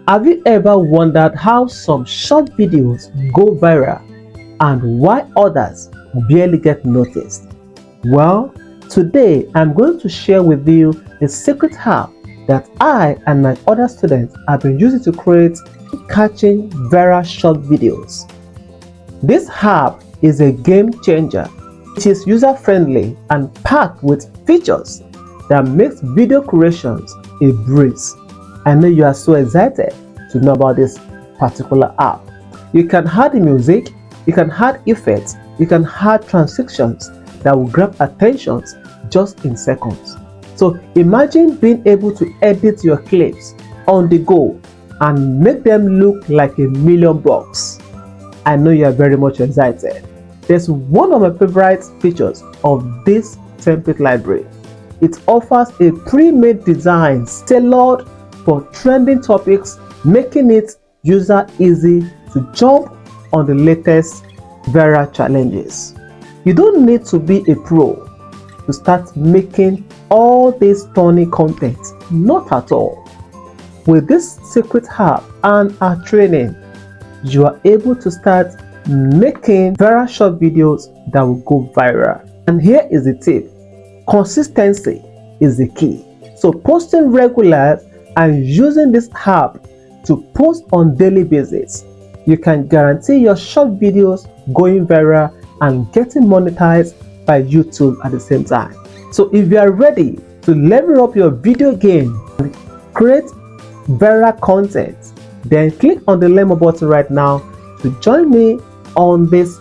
Have you ever wondered how some short videos go viral and why others barely get noticed? Well, today I'm going to share with you a secret hack that I and my other students have been using to create catching viral short videos. This app is a game changer. It is user-friendly and packed with features that makes video creations a breeze. I know you are so excited to know about this particular app. You can add music, you can add effects, you can add transitions that will grab attention just in seconds. So imagine being able to edit your clips on the go and make them look like $1,000,000. I know you are very much excited. There's one of my favorite features of this template library. It offers a pre-made design tailored for trending topics, making it user easy to jump on the latest viral challenges. You don't need to be a pro to start making all this stunning content, not at all. With this secret hack and our training, you are able to start making viral short videos that will go viral. And here is the tip: consistency is the key. So posting regular and using this app to post on daily basis, you can guarantee your short videos going viral and getting monetized by YouTube at the same time. So if you are ready to level up your video game and create viral content, then click on the lemon button right now to join me on this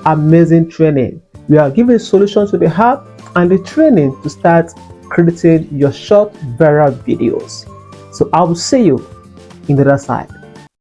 amazing training. We are giving solutions to the app and the training to start creating your short viral videos. So I will see you in the other side.